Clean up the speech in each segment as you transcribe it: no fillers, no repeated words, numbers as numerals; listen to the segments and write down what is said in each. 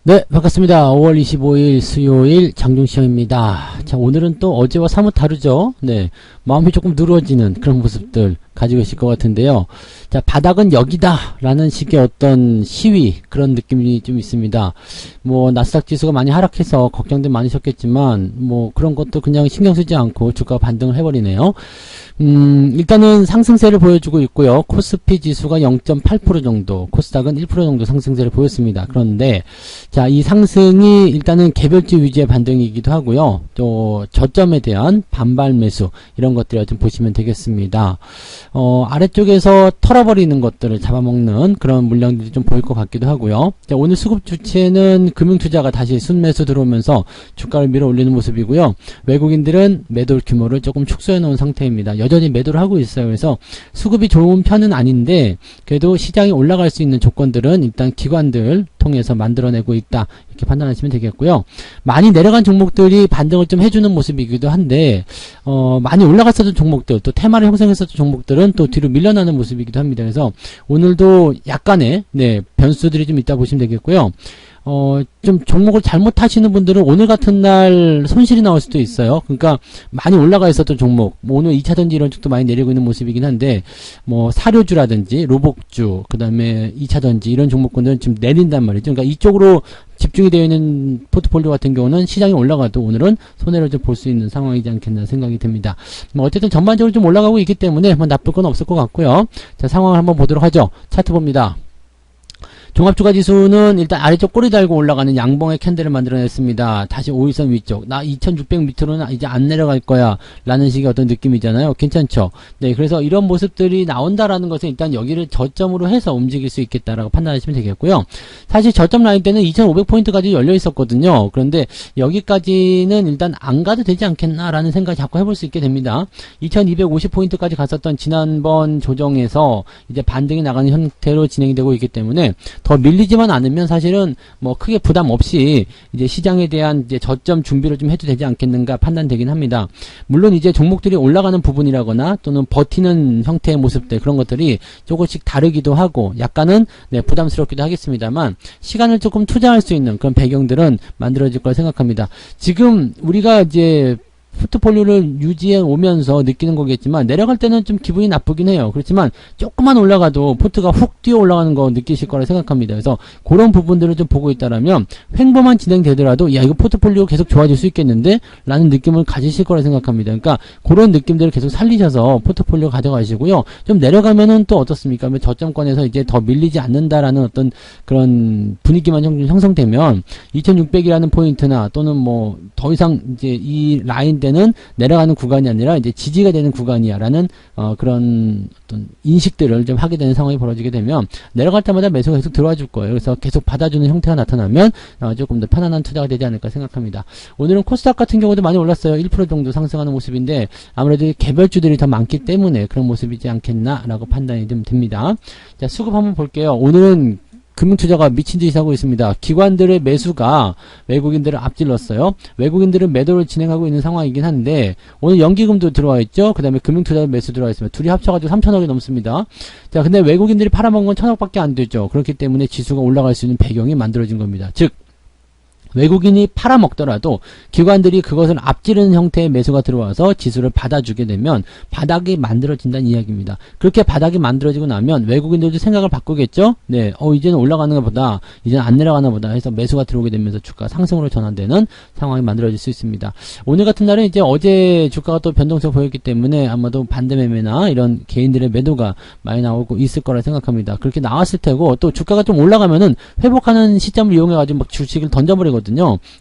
네, 반갑습니다. 5월 25일 수요일 장중시험입니다. 자, 오늘은 또 어제와 사뭇 다르죠? 네, 마음이 조금 누러지는 그런 모습들 가지고 있을 것 같은데요. 자, 바닥은 여기다 라는 식의 어떤 시위, 그런 느낌이 좀 있습니다. 뭐 나스닥 지수가 많이 하락해서 걱정들 많으셨겠지만 뭐 그런 것도 그냥 신경 쓰지 않고 주가가 반등을 해버리네요. 일단은 상승세를 보여주고 있고요. 코스피 지수가 0.8% 정도, 코스닥은 1% 정도 상승세를 보였습니다. 그런데 자, 이 상승이 일단은 개별주 위주의 반등이기도 하고요. 또 저점에 대한 반발 매수, 이런 것들을 좀 보시면 되겠습니다. 아래쪽에서 털어버리는 것들을 잡아먹는 그런 물량들이 좀 보일 것 같기도 하고요. 자, 오늘 수급 주체는 금융투자가 다시 순매수 들어오면서 주가를 밀어 올리는 모습이고요. 외국인들은 매도 규모를 조금 축소해 놓은 상태입니다. 여전히 매도를 하고 있어요. 그래서 수급이 좋은 편은 아닌데 그래도 시장이 올라갈 수 있는 조건들은 일단 기관들 통해서 만들어내고 있다, 이렇게 판단하시면 되겠고요. 많이 내려간 종목들이 반등을 좀 해주는 모습이기도 한데 많이 올라갔었던 종목들, 또 테마를 형성했었던 종목들은 또 뒤로 밀려나는 모습이기도 합니다. 그래서 오늘도 약간의 변수들이 좀 있다 보시면 되겠고요. 좀 종목을 잘못 하시는 분들은 오늘 같은 날 손실이 나올 수도 있어요. 그러니까 많이 올라가 있었던 종목, 뭐 오늘 2차전지 이런 쪽도 많이 내리고 있는 모습이긴 한데, 뭐 사료주라든지 로복주, 그 다음에 2차전지 이런 종목군들은 지금 내린단 말이죠. 그러니까 이쪽으로 집중이 되어 있는 포트폴리오 같은 경우는 시장이 올라가도 오늘은 손해를 좀 볼 수 있는 상황이지 않겠나 생각이 듭니다. 뭐 어쨌든 전반적으로 좀 올라가고 있기 때문에 뭐 나쁠 건 없을 것 같고요. 자, 상황을 한번 보도록 하죠. 차트 봅니다. 종합주가지수는 일단 아래쪽 꼬리 달고 올라가는 양봉의 캔들을 만들어냈습니다. 다시 5일선 위쪽, 나 2600 밑으로는 이제 안 내려갈 거야 라는 식의 어떤 느낌이잖아요. 괜찮죠? 네, 그래서 이런 모습들이 나온다라는 것은 일단 여기를 저점으로 해서 움직일 수 있겠다라고 판단하시면 되겠고요. 사실 저점 라인 때는 2500포인트까지 열려 있었거든요. 그런데 여기까지는 일단 안 가도 되지 않겠나라는 생각을 자꾸 해볼 수 있게 됩니다. 2250포인트까지 갔었던 지난번 조정에서 이제 반등이 나가는 형태로 진행이 되고 있기 때문에 더 밀리지만 않으면 사실은 뭐 크게 부담 없이 이제 시장에 대한 이제 저점 준비를 좀 해도 되지 않겠는가 판단되긴 합니다. 물론 이제 종목들이 올라가는 부분이라거나 또는 버티는 형태의 모습들, 그런 것들이 조금씩 다르기도 하고 약간은 부담스럽기도 하겠습니다만 시간을 조금 투자할 수 있는 그런 배경들은 만들어질 거라 생각합니다. 지금 우리가 이제 포트폴리오를 유지해 오면서 느끼는 거겠지만 내려갈 때는 좀 기분이 나쁘긴 해요. 그렇지만 조금만 올라가도 포트가 훅 뛰어 올라가는 거 느끼실 거라 생각합니다. 그래서 그런 부분들을 좀 보고 있다라면 횡보만 진행되더라도 야, 이거 포트폴리오 계속 좋아질 수 있겠는데? 라는 느낌을 가지실 거라 생각합니다. 그러니까 그런 느낌들을 계속 살리셔서 포트폴리오 가져가시고요. 좀 내려가면은 또 어떻습니까? 저점권에서 이제 더 밀리지 않는다라는 어떤 그런 분위기만 형성되면 2600이라는 포인트나 또는 뭐 더 이상 이제 이 라인 는 내려가는 구간이 아니라 이제 지지가 되는 구간이야라는 그런 어떤 인식들을 좀 하게 되는 상황이 벌어지게 되면 내려갈 때마다 매수가 계속 들어와 줄 거예요. 그래서 계속 받아주는 형태가 나타나면 조금 더 편안한 투자가 되지 않을까 생각합니다. 오늘은 코스닥 같은 경우도 많이 올랐어요. 1% 정도 상승하는 모습인데 아무래도 개별주들이 더 많기 때문에 그런 모습이지 않겠나라고 판단이 좀 됩니다. 자, 수급 한번 볼게요. 오늘은 금융투자가 미친듯이 하고 있습니다. 기관들의 매수가 외국인들을 앞질렀어요. 외국인들은 매도를 진행하고 있는 상황이긴 한데 오늘 연기금도 들어와 있죠. 그 다음에 금융투자 매수 들어와 있습니다. 둘이 합쳐가지고 3천억이 넘습니다. 자, 근데 외국인들이 팔아먹은 건 1000억밖에 안 되죠. 그렇기 때문에 지수가 올라갈 수 있는 배경이 만들어진 겁니다. 즉 외국인이 팔아먹더라도 기관들이 그것을 앞지르는 형태의 매수가 들어와서 지수를 받아주게 되면 바닥이 만들어진다는 이야기입니다. 그렇게 바닥이 만들어지고 나면 외국인들도 생각을 바꾸겠죠? 네, 이제는 올라가는 것보다 이제는 안 내려가나 보다 해서 매수가 들어오게 되면서 주가 상승으로 전환되는 상황이 만들어질 수 있습니다. 오늘 같은 날은 이제 어제 주가가 또 변동성 보였기 때문에 아마도 반대매매나 이런 개인들의 매도가 많이 나오고 있을 거라 생각합니다. 그렇게 나왔을 테고 또 주가가 좀 올라가면은 회복하는 시점을 이용해가지고 막 주식을 던져버리거든요.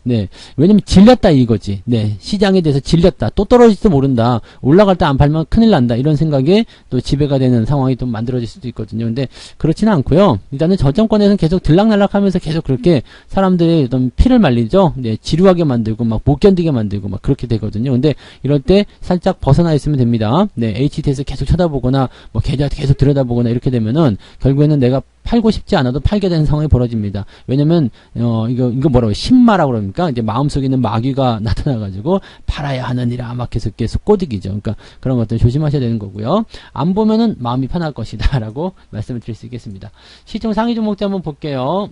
네. 왜냐면 질렸다 이거지. 네. 시장에 대해서 질렸다. 또 떨어질지도 모른다. 올라갈 때 안 팔면 큰일 난다. 이런 생각에 또 지배가 되는 상황이 좀 만들어질 수도 있거든요. 근데 그렇지는 않고요. 일단은 저점권에서는 계속 들락날락 하면서 계속 그렇게 사람들의 어떤 피를 말리죠. 네. 지루하게 만들고 막 못 견디게 만들고 막 그렇게 되거든요. 근데 이럴 때 살짝 벗어나 있으면 됩니다. 네. HTS 계속 쳐다보거나 뭐 계좌 계속 들여다보거나 이렇게 되면은 결국에는 내가 팔고 싶지 않아도 팔게 되는 상황이 벌어집니다. 왜냐면 이거 뭐라고 신마라고 그럽니까? 이제 마음속에 있는 마귀가 나타나가지고 팔아야 하느니라 막 계속 꼬드기죠. 그러니까 그런 것들 조심하셔야 되는 거고요. 안 보면은 마음이 편할 것이다라고 말씀을 드릴 수 있겠습니다. 시총 상위 종목들 한번 볼게요.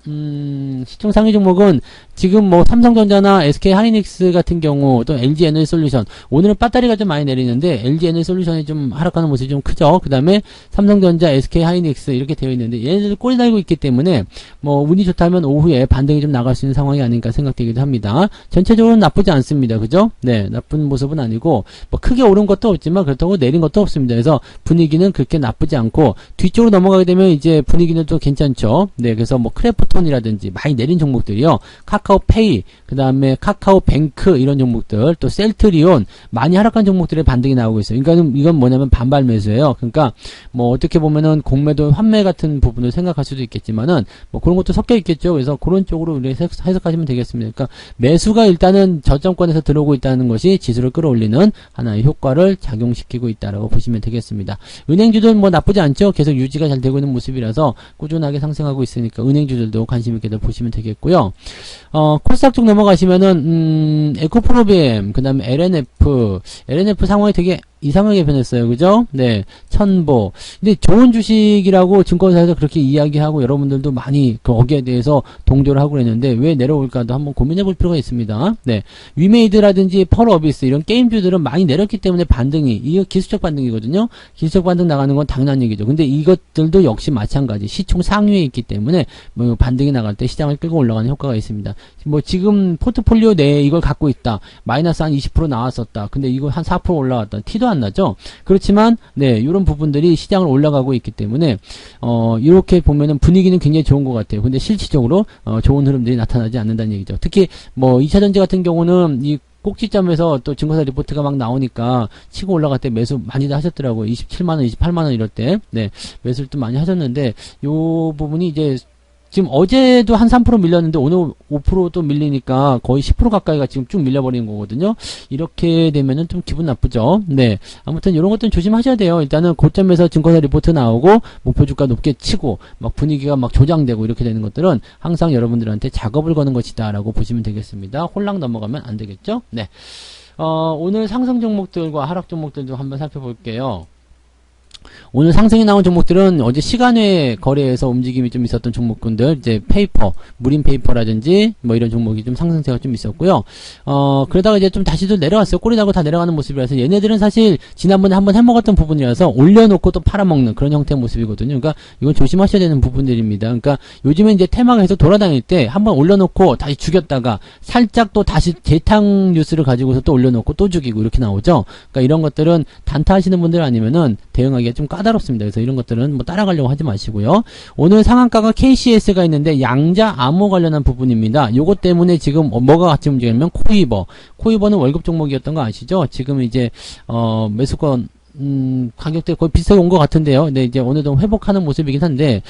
시총 상위 종목은 지금 뭐 삼성전자나 SK 하이닉스 같은 경우 또 LG 에너지 솔루션 오늘은 배터리가 좀 많이 내리는데 LG 에너지 솔루션이 좀 하락하는 모습이 좀 크죠. 그 다음에 삼성전자, SK 하이닉스 이렇게 되어 있는데 얘네들 꼬리 달고 있기 때문에 뭐 운이 좋다면 오후에 반등이 좀 나갈 수 있는 상황이 아닌가 생각되기도 합니다. 전체적으로 나쁘지 않습니다. 그죠? 네, 나쁜 모습은 아니고 뭐 크게 오른 것도 없지만 그렇다고 내린 것도 없습니다. 그래서 분위기는 그렇게 나쁘지 않고 뒤쪽으로 넘어가게 되면 이제 분위기는 또 괜찮죠. 네, 그래서 뭐 크래프톤이라든지 많이 내린 종목들이요. 카카오페이, 그 다음에 카카오뱅크 이런 종목들, 또 셀트리온 많이 하락한 종목들의 반등이 나오고 있어요. 그러니까 이건 뭐냐면 반발 매수예요. 그러니까 뭐 어떻게 보면은 공매도 환매 같은 부분을 생각할 수도 있겠지만은 뭐 그런 것도 섞여 있겠죠. 그래서 그런 쪽으로 우리 해석하시면 되겠습니다. 그러니까 매수가 일단은 저점권에서 들어오고 있다는 것이 지수를 끌어올리는 하나의 효과를 작용시키고 있다라고 보시면 되겠습니다. 은행주들 뭐 나쁘지 않죠. 계속 유지가 잘 되고 있는 모습이라서 꾸준하게 상승하고 있으니까 은행주들도 관심 있게 보시면 되겠고요. 코스닥 쪽 넘어가시면은 에코프로비엠, 그 다음에 LNF 상황이 되게 이상하게 변했어요. 그죠? 네. 천보. 근데 좋은 주식이라고 증권사에서 그렇게 이야기하고 여러분들도 많이 거기에 대해서 동조를 하고 그랬는데 왜 내려올까도 한번 고민해 볼 필요가 있습니다. 네. 위메이드라든지 펄어비스 이런 게임주들은 많이 내렸기 때문에 반등이, 이거 기술적 반등이거든요. 기술적 반등 나가는 건 당연한 얘기죠. 근데 이것들도 역시 마찬가지. 시총 상위에 있기 때문에 뭐 반등이 나갈 때 시장을 끌고 올라가는 효과가 있습니다. 뭐 지금 포트폴리오 내에 이걸 갖고 있다. 마이너스 한 20% 나왔었다. 근데 이거 한 4% 올라왔다. 티도 안 나죠. 그렇지만 네, 이런 부분들이 시장을 올라가고 있기 때문에 이렇게 보면은 분위기는 굉장히 좋은 것 같아요. 근데 실질적으로 좋은 흐름들이 나타나지 않는다는 얘기죠. 특히 뭐 2차전지 같은 경우는 이 꼭지점에서 또 증거사 리포트가 막 나오니까 치고 올라갈 때 매수 많이들 하셨더라고요. 27만원, 28만원 이럴 때. 네, 매수를 또 많이 하셨는데 요 부분이 이제 지금 어제도 한 3% 밀렸는데 오늘 5% 또 밀리니까 거의 10% 가까이가 지금 쭉 밀려버리는 거거든요. 이렇게 되면은 좀 기분 나쁘죠. 네. 아무튼 이런 것들은 조심하셔야 돼요. 일단은 고점에서 증권사 리포트 나오고 목표 주가 높게 치고 막 분위기가 막 조장되고 이렇게 되는 것들은 항상 여러분들한테 작업을 거는 것이다 라고 보시면 되겠습니다. 홀랑 넘어가면 안 되겠죠. 네. 오늘 상승 종목들과 하락 종목들도 한번 살펴볼게요. 오늘 상승이 나온 종목들은 어제 시간외 거래에서 움직임이 좀 있었던 종목군들, 이제 페이퍼, 무림 페이퍼라든지 뭐 이런 종목이 좀 상승세가 좀 있었고요. 그러다가 이제 좀 다시 또 내려왔어요. 꼬리 달고 다 내려가는 모습이라서 얘네들은 사실 지난번에 한번 해먹었던 부분이라서 올려놓고 또 팔아먹는 그런 형태의 모습이거든요. 그러니까 이건 조심하셔야 되는 부분들입니다. 그러니까 요즘에 이제 테마가 계속 돌아다닐 때 한번 올려놓고 다시 죽였다가 살짝 또 다시 재탕 뉴스를 가지고서 또 올려놓고 또 죽이고 이렇게 나오죠. 그러니까 이런 것들은 단타하시는 분들 아니면은 대응하기가 좀 까다롭습니다. 그래서 이런 것들은 뭐 따라가려고 하지 마시고요. 오늘 상한가가 KCS가 있는데 양자 암호 관련한 부분입니다. 요것 때문에 지금 뭐가 같이 움직이냐면 코이버는 월급 종목이었던 거 아시죠? 지금 이제 매수권 가격대 거의 비슷하게 온 것 같은데요. 근데 이제 어느정도 회복하는 모습이긴 한데,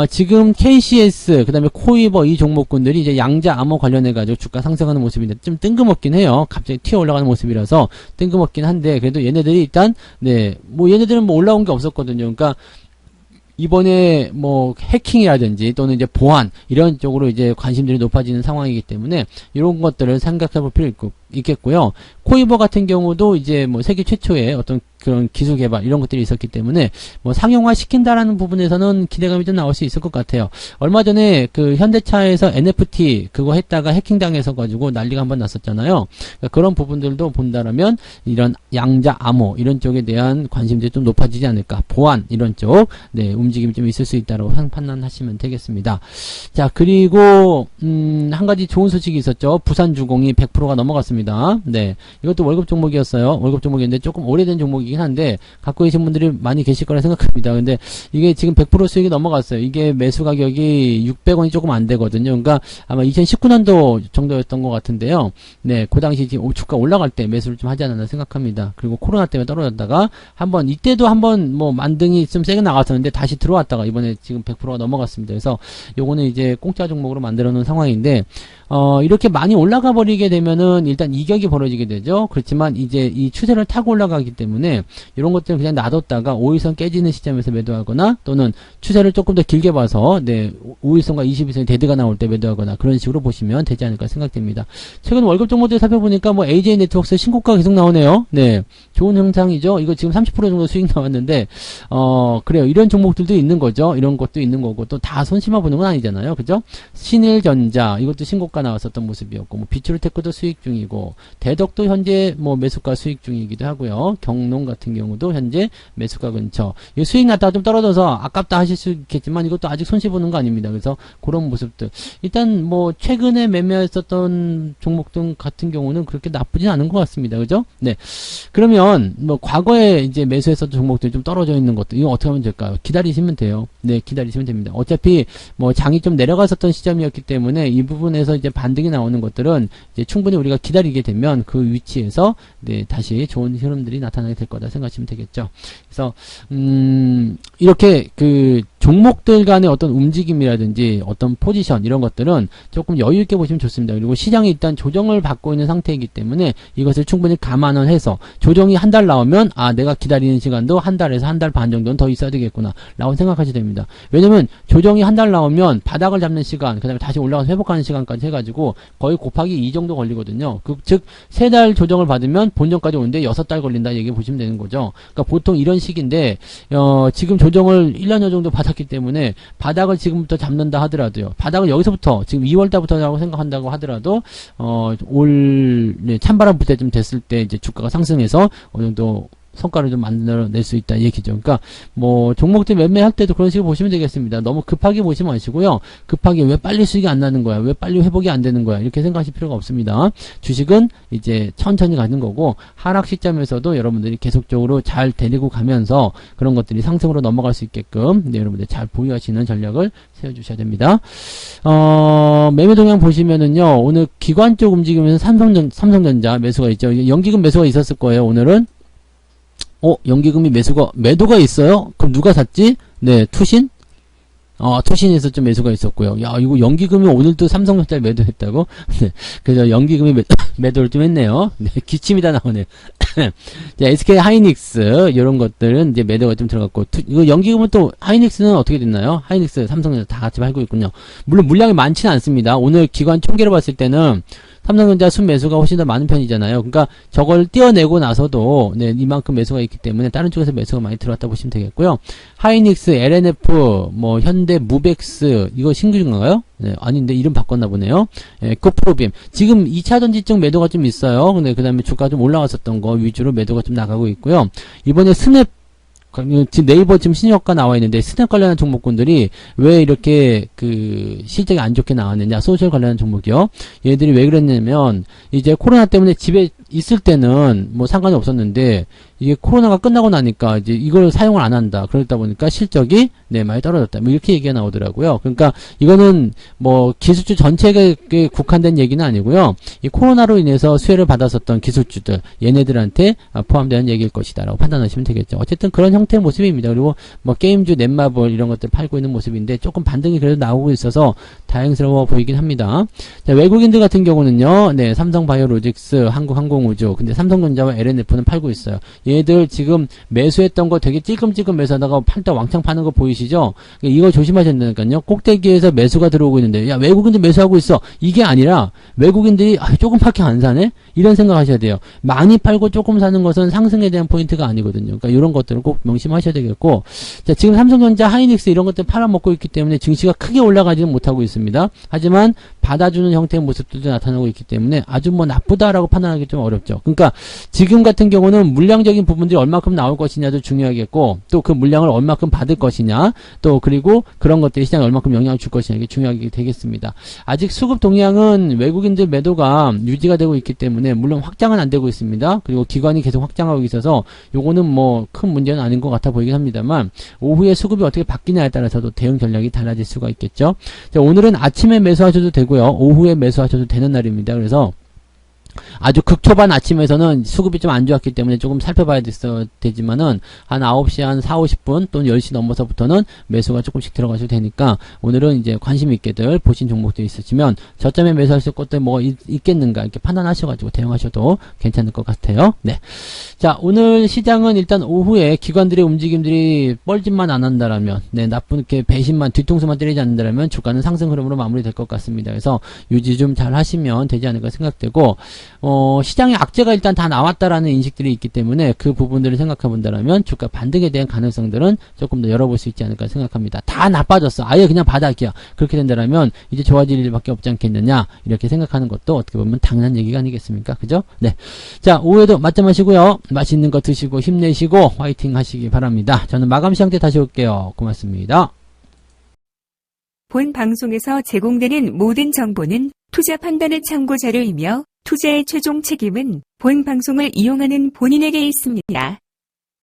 지금 KCS, 그 다음에 코이버 이 종목군들이 이제 양자 암호 관련해가지고 주가 상승하는 모습인데 좀 뜬금없긴 해요. 갑자기 튀어 올라가는 모습이라서 뜬금없긴 한데, 그래도 얘네들이 일단, 네, 뭐 얘네들은 뭐 올라온 게 없었거든요. 그러니까, 이번에 뭐 해킹이라든지 또는 이제 보안 이런 쪽으로 이제 관심들이 높아지는 상황이기 때문에 이런 것들을 생각해 볼 필요 있겠고요. 코이버 같은 경우도 이제 뭐 세계 최초의 어떤 그런 기술 개발 이런 것들이 있었기 때문에 뭐 상용화 시킨다라는 부분에서는 기대감이 좀 나올 수 있을 것 같아요. 얼마 전에 그 현대차에서 NFT 그거 했다가 해킹당해서 가지고 난리가 한번 났었잖아요. 그러니까 그런 부분들도 본다라면 이런 양자 암호 이런 쪽에 대한 관심들이 좀 높아지지 않을까. 보안 이런 쪽 네, 움직임이 좀 있을 수 있다고 판단하시면 되겠습니다. 자, 그리고 한 가지 좋은 소식이 있었죠. 부산주공이 100%가 넘어갔습니다. 네, 이것도 월급 종목이었어요. 월급 종목이었는데 조금 오래된 종목이긴 한데 갖고 계신 분들이 많이 계실 거라 생각합니다. 근데 이게 지금 100% 수익이 넘어갔어요. 이게 매수 가격이 600원이 조금 안 되거든요. 그러니까 아마 2019년도 정도였던 것 같은데요. 네, 그 당시 지금 주가 올라갈 때 매수를 좀 하지 않았나 생각합니다. 그리고 코로나 때문에 떨어졌다가 한번 이때도 한번 뭐 만등이 좀 세게 나갔었는데 다시 들어왔다가 이번에 지금 100%가 넘어갔습니다. 그래서 요거는 이제 공짜 종목으로 만들어 놓은 상황인데 이렇게 많이 올라가 버리게 되면은 일단 이격이 벌어지게 되죠. 그렇지만 이제 이 추세를 타고 올라가기 때문에 때문에 이런 것들은 그냥 놔뒀다가 5일선 깨지는 시점에서 매도하거나 또는 추세를 조금 더 길게 봐서 5일선과 20일선의 데드가 나올 때 매도하거나 그런 식으로 보시면 되지 않을까 생각됩니다. 최근 월급 종목들 살펴보니까 뭐 AJ 네트워크스 신고가 계속 나오네요. 네. 좋은 현상이죠. 이거 지금 30% 정도 수익 나왔는데 그래요. 이런 종목들도 있는 거죠. 이런 것도 있는 거고 또 다 손실만 보는 건 아니잖아요. 그죠? 신일전자 이것도 신고가 나왔었던 모습이었고 뭐 비추르테크도 수익 중이고 대덕도 현재 뭐 매수가 수익 중이기도 하고요. 경농 같은 경우도 현재 매수가 근처. 이 수익 났다가 좀 떨어져서 아깝다 하실 수 있겠지만 이것도 아직 손실 보는 거 아닙니다. 그래서 그런 모습들. 일단 뭐 최근에 매매했었던 종목들 같은 경우는 그렇게 나쁘진 않은 것 같습니다. 그죠? 네. 그러면 뭐 과거에 이제 매수했었던 종목들이 좀 떨어져 있는 것들 이거 어떻게 하면 될까요? 기다리시면 돼요. 네, 기다리시면 됩니다. 어차피 뭐 장이 좀 내려갔었던 시점이었기 때문에 이 부분에서 이제 반등이 나오는 것들은 이제 충분히 우리가 기다리게 되면 그 위치에서 네, 다시 좋은 흐름들이 나타나게 될 거다 생각하시면 되겠죠. 그래서 이렇게 그 종목들 간의 어떤 움직임이라든지 어떤 포지션 이런 것들은 조금 여유 있게 보시면 좋습니다. 그리고 시장이 일단 조정을 받고 있는 상태이기 때문에 이것을 충분히 감안을 해서 조정이 한 달 나오면 아 내가 기다리는 시간도 한 달에서 한 달 반 정도는 더 있어야 되겠구나 라고 생각하셔야 됩니다. 왜냐면 조정이 한 달 나오면 바닥을 잡는 시간 그 다음에 다시 올라가서 회복하는 시간까지 해가지고 거의 곱하기 2 정도 걸리거든요. 즉 3달 조정을 받으면 본전까지 오는데 6달 걸린다 얘기 보시면 되는 거죠. 그러니까 보통 이런 식인데 지금 조정을 1년여 정도 받았기 때문에 바닥을 지금부터 잡는다 하더라도요. 바닥을 여기서부터 지금 2월달부터라고 생각한다고 하더라도 찬바람 불 때쯤 됐을 때 이제 주가가 상승해서 어느 정도 성과를 좀 만들어낼 수 있다 얘기죠. 그러니까 뭐 종목들 매매할 때도 그런 식으로 보시면 되겠습니다. 너무 급하게 보지 마시고요. 급하게 왜 빨리 수익이 안 나는 거야? 왜 빨리 회복이 안 되는 거야? 이렇게 생각하실 필요가 없습니다. 주식은 이제 천천히 가는 거고 하락 시점에서도 여러분들이 계속적으로 잘 데리고 가면서 그런 것들이 상승으로 넘어갈 수 있게끔 여러분들 잘 보유하시는 전략을 세워주셔야 됩니다. 매매 동향 보시면은요. 오늘 기관 쪽 움직이면서 삼성전자 매수가 있죠. 연기금 매수가 있었을 거예요. 오늘은 연기금이 매도가 있어요? 그럼 누가 샀지? 네, 투신? 투신에서 좀 매수가 있었고요. 야, 이거 연기금이 오늘도 삼성전자를 매도했다고? 네, 그래서 연기금이 매도를 좀 했네요. 네, 기침이 다 나오네요. 자, SK 하이닉스, 이런 것들은 이제 매도가 좀 들어갔고, 이거 연기금은 또, 하이닉스는 어떻게 됐나요? 하이닉스, 삼성전자 다 같이 팔고 있군요. 물론 물량이 많지는 않습니다. 오늘 기관 총계를 봤을 때는, 삼성전자 순매수가 훨씬 더 많은 편이잖아요. 그러니까 저걸 떼어내고 나서도 네, 이만큼 매수가 있기 때문에 다른 쪽에서 매수가 많이 들어왔다 보시면 되겠고요. 하이닉스, LNF, 뭐 현대, 무벡스 이거 신규인가요? 네, 아닌데 이름 바꿨나 보네요. 코프로빔 지금 2차전지 쪽 매도가 좀 있어요. 근데 그다음에 주가 좀 올라갔었던 거 위주로 매도가 좀 나가고 있고요. 이번에 스냅 지금 네이버 지금 신효과 나와 있는데 스냅 관련한 종목군들이 왜 이렇게 그 실적이 안 좋게 나왔느냐 소셜 관련한 종목이요. 얘들이 왜 그랬냐면 이제 코로나 때문에 집에 있을 때는 뭐 상관이 없었는데 이게 코로나가 끝나고 나니까 이제 이걸 사용을 안 한다. 그러다 보니까 실적이 네 많이 떨어졌다. 뭐 이렇게 얘기가 나오더라고요. 그러니까 이거는 뭐 기술주 전체에 국한된 얘기는 아니고요. 이 코로나로 인해서 수혜를 받았었던 기술주들 얘네들한테 포함되는 얘기일 것이다라고 판단하시면 되겠죠. 어쨌든 그런 형태의 모습입니다. 그리고 뭐 게임주 넷마블 이런 것들 팔고 있는 모습인데 조금 반등이 그래도 나오고 있어서 다행스러워 보이긴 합니다. 자, 외국인들 같은 경우는요. 네, 삼성바이오로직스, 한국항공우주. 근데 삼성전자와 LNF는 팔고 있어요. 얘들 지금 매수했던 거 되게 찔끔찔끔 매수하다가 팔다 왕창 파는 거 보이시죠? 이거 조심하셔야 된다니까요. 꼭대기에서 매수가 들어오고 있는데 야 외국인들 매수하고 있어. 이게 아니라 외국인들이 조금밖에 안 사네? 이런 생각하셔야 돼요. 많이 팔고 조금 사는 것은 상승에 대한 포인트가 아니거든요. 그러니까 이런 것들을 꼭 명심하셔야 되겠고 자 지금 삼성전자, 하이닉스 이런 것들 팔아먹고 있기 때문에 증시가 크게 올라가지는 못하고 있습니다. 하지만 받아주는 형태의 모습들도 나타나고 있기 때문에 아주 뭐 나쁘다라고 판단하기 좀 어렵죠. 그러니까 지금 같은 경우는 물량적인 부분들이 얼마큼 나올 것이냐도 중요하겠고 또 그 물량을 얼마큼 받을 것이냐 또 그리고 그런 것들이 시장에 얼마큼 영향을 줄 것이냐 이게 중요하게 되겠습니다. 아직 수급 동향은 외국인들 매도가 유지가 되고 있기 때문에 물론 확장은 안 되고 있습니다. 그리고 기관이 계속 확장하고 있어서 요거는 뭐 큰 문제는 아닌 것 같아 보이긴 합니다만 오후에 수급이 어떻게 바뀌냐에 따라서도 대응 전략이 달라질 수가 있겠죠. 자, 오늘은 아침에 매수하셔도 되고요. 오후에 매수하셔도 되는 날입니다. 그래서 아주 극초반 아침에서는 수급이 좀 안 좋았기 때문에 조금 살펴봐야 되지만은 한 9시 한 4, 50분 또는 10시 넘어서부터는 매수가 조금씩 들어가셔도 되니까 오늘은 이제 관심 있게들 보신 종목들이 있으시면 저점에 매수하실 것들 뭐 있겠는가 이렇게 판단하셔가지고 대응하셔도 괜찮을 것 같아요. 네. 자, 오늘 시장은 일단 오후에 기관들의 움직임들이 뻘짓만 안 한다라면, 네, 나쁜 이렇게 배신만 뒤통수만 때리지 않는다라면 주가는 상승 흐름으로 마무리될 것 같습니다. 그래서 유지 좀 잘 하시면 되지 않을까 생각되고, 시장의 악재가 일단 다 나왔다라는 인식들이 있기 때문에 그 부분들을 생각해 본다라면 주가 반등에 대한 가능성들은 조금 더 열어볼 수 있지 않을까 생각합니다. 다 나빠졌어. 아예 그냥 바닥이야. 그렇게 된다라면 이제 좋아질 일밖에 없지 않겠느냐 이렇게 생각하는 것도 어떻게 보면 당연한 얘기가 아니겠습니까? 그죠? 네. 자, 오후에도 맞점 하시고요. 맛있는 거 드시고 힘내시고 화이팅 하시기 바랍니다. 저는 마감 시장 때 다시 올게요. 고맙습니다. 본 방송에서 제공되는 모든 정보는 투자 판단의 참고 자료이며 투자의 최종 책임은 본 방송을 이용하는 본인에게 있습니다.